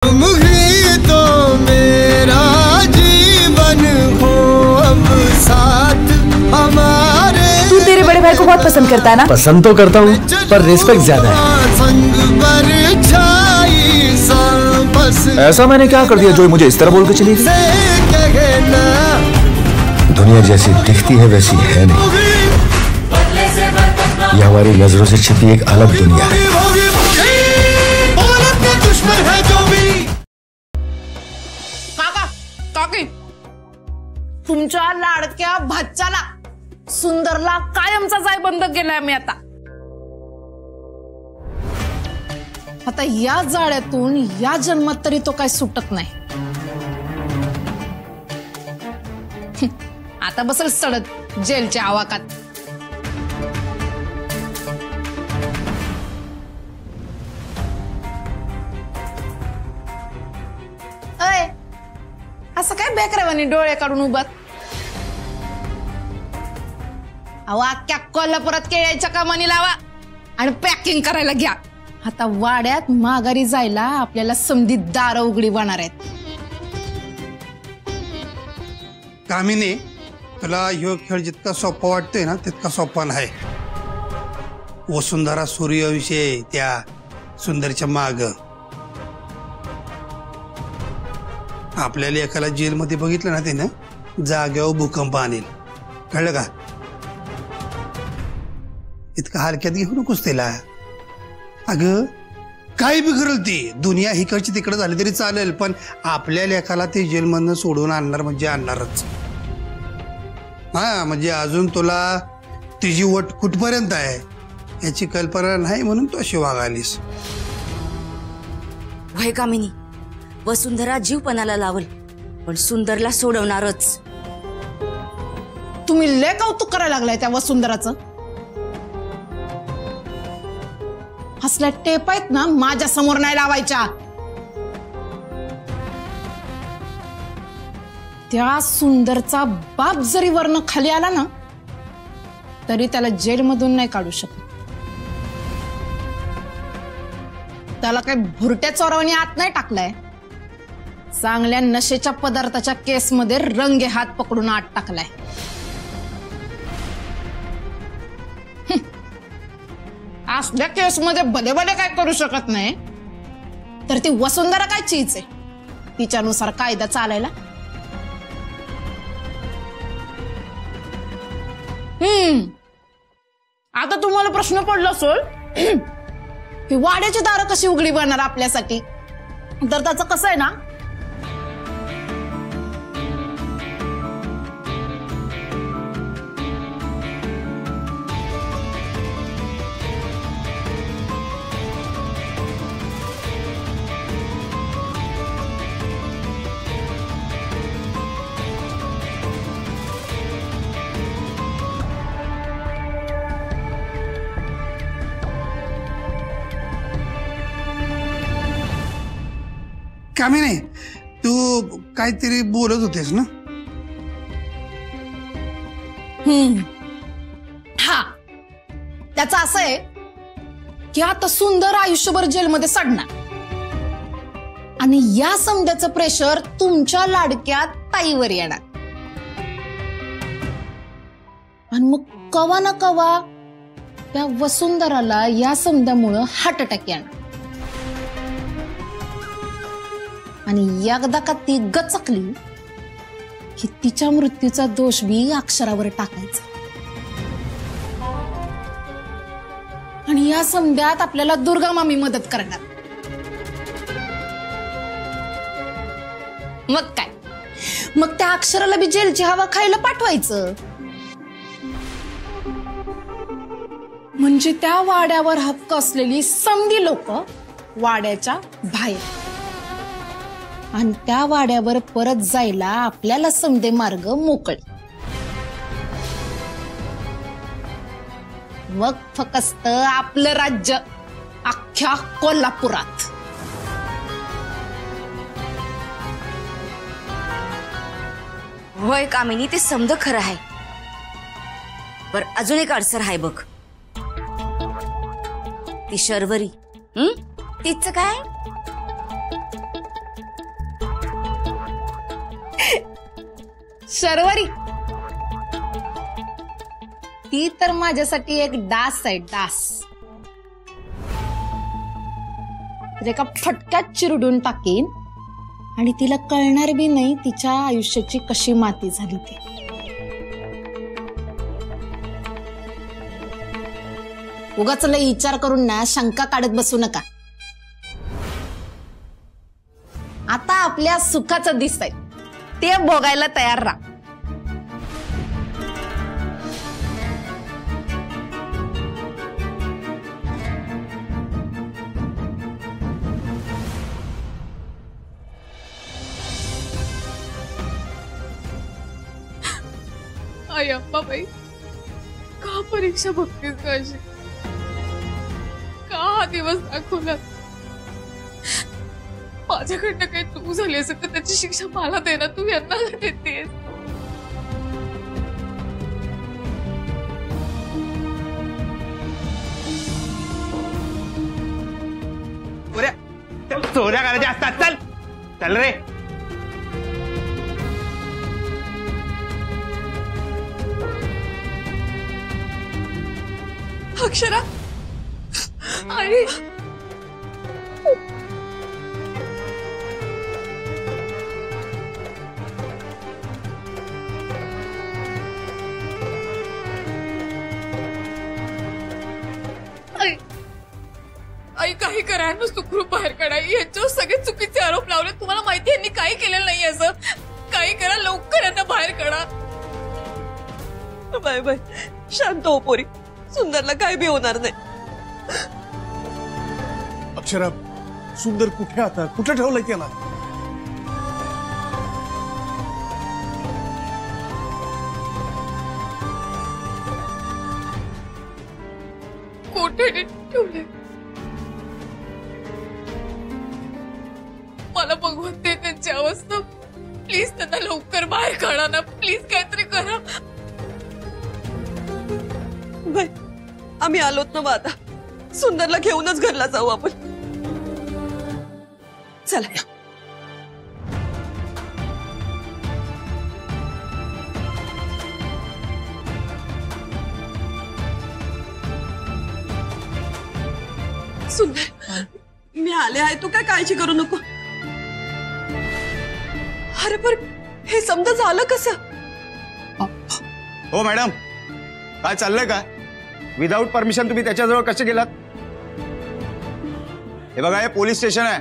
तुम ही तो मेरा जीवन हो अब साथ हमारे। तू तेरे बड़े भाई को बहुत पसंद करता है ना? पसंद तो करता हूँ पर रिस्पेक्ट ज्यादा है। संग परछाई सा बस ऐसा मैंने क्या कर दिया जो मुझे इस तरह बोल के चली गई? दुनिया जैसी दिखती है वैसी है नहीं, ये हमारी नजरों से छिपी एक अलग दुनिया है। काका काकी, तुमच्या लाडक्या भाच्याला सुंदरला कायमचा जायबंद केलाय मी आता या जाळ्यातून या जन्मात तरी तो काय सुटत नाही। आता बसल सडत जेलच्या आवाकात। अय असं काय बेकरावानी डोळे काढून उभात? अहो अख्ख्या कोल्हापुरात केळ्याच्या कामानी लावा आणि पॅकिंग करायला घ्या। आता वाड्यात माघारी जायला आपल्याला समधी दार उघडी होणार आहेत। कामिनी, तुला ह्यो खेळ जितका सोपा वाटतोय ना तितका सोपा नाही। वसुंधरा सूर्यविषयी त्या सुंदरच्या माग आपल्याला एकाला जेलमध्ये बघितलं ना त्यानं जाग्यावर भूकंप आणेल, कळलं का? इतका हलक्यात घेऊ नकोस त्याला। अगं काय बिघडल ती दुनिया हिकडची तिकडे झाली तरी चालेल, पण आपल्या लेखाला ते जेलमधनं सोडून आणणार म्हणजे आणणारच। हा म्हणजे अजून तुला तिची वट कुठपर्यंत आहे याची कल्पना नाही म्हणून तू अशी वागालीस। वय कामिनी, वसुंधरा जीवपणाला लावल पण सुंदरला सोडवणारच। तुम्ही लय कौतुक करायला लागलाय त्या वसुंधराचं। असल्या टेप आहेत ना माझ्या समोर नाही लावायच्या। त्या सुंदरचा बाप जरी वर्ण खाली आला ना तरी त्याला जेलमधून नाही काढू शकत। त्याला काही भुरट्या चोरावानी आत नाही टाकलाय, चांगल्या नशेच्या पदार्थाच्या केसमध्ये रंगे हात पकडून आत टाकलाय। असल्या केसमध्ये भले भले काय करू शकत नाही तर ती वसुंधरा काय चीज आहे तिच्यानुसार कायदा चालायला? आता तुम्हाला प्रश्न पडला असेल की वाड्याची दारं कशी उघडी बनणार आपल्यासाठी, तर त्याचं कसं आहे ना, कामिनी तू काहीतरी बोलत होतेस ना? हा त्याचं असं आहे की आता सुंदर आयुष्यभर जेलमध्ये सडणार आणि या समध्याचं प्रेशर तुमच्या लाडक्या ताईवर येणार आणि मग कवा ना कवा त्या वसुंधराला या समध्यामुळं हार्ट अटॅक येणार आणि एकदा का ती गचकली की तिच्या मृत्यूचा दोष बी अक्षरावर टाकायचा आणि या समध्यात आपल्याला दुर्गा मामी मदत करणार। मग काय, मग त्या अक्षराला बी जेलची हवा खायला पाठवायचं म्हणजे त्या वाड्यावर हक्क असलेली समधी लोक वाड्याच्या बाहेर आणि त्या वाड्यावर परत जायला आपल्याला समधे मार्ग मोकळे। मग फक्त आपलं राज्य अख्ख्या कोल्हापुरात। होय कामिनी, ते समज खरं आहे, पर अजून एक अडसर आहे बघ, ती शर्वरी। तिचं काय? शर्वरी ती तर माझ्यासाठी एक डास आहे, डास. एका फटक्यात चिरडून टाकीन आणि तिला कळणार बी नाही तिच्या आयुष्याची कशी माती झाली ती. उगाच लय विचार करून ना शंका काढत बसू नका. आता आपल्या सुखाचं दिसतंय ते भोगायला तयार राहा. आई अंबाबाई, का परीक्षा बघतेस का अशी? का हा दिवस दाखवला? माझ्याकडनं काही चूक झाली असेल तर त्याची शिक्षा मला दे ना, तू यांना देतेस. चोऱ्या करायच्या असतात. चल चल रे. अक्षरा, आई आई काही करा ना, सुखरूप बाहेर काढा. यांच्यावर सगळे चुकीचे आरोप लावले. तुम्हाला माहिती यांनी काही केलेलं नाही. असं काही करा, लवकर यांना बाहेर काढा. बाय बाय, शांत हो पोरी. सुंदरला काय बी होणार नाही. अक्षरा, सुंदर कुठे आता? कुठे ठेवलंय त्याला? कोठे ठेवले? मला बघवत ते त्यांची अवस्था. प्लीज त्यांना लवकर बाहेर काढा ना. प्लीज काहीतरी करा. बाय, आम्ही आलोत ना. आता सुंदरला घेऊनच घरला जाऊ आपण. चला. सुंदर, मी आले आहे, तू काय काळजी करू नको. अरे पण हे समजा झालं कसं? हो मॅडम, काय चाललंय काय? विदाऊट परमिशन तुम्ही त्याच्याजवळ कसे गेलात? हे बघा, हे पोलीस स्टेशन आहे.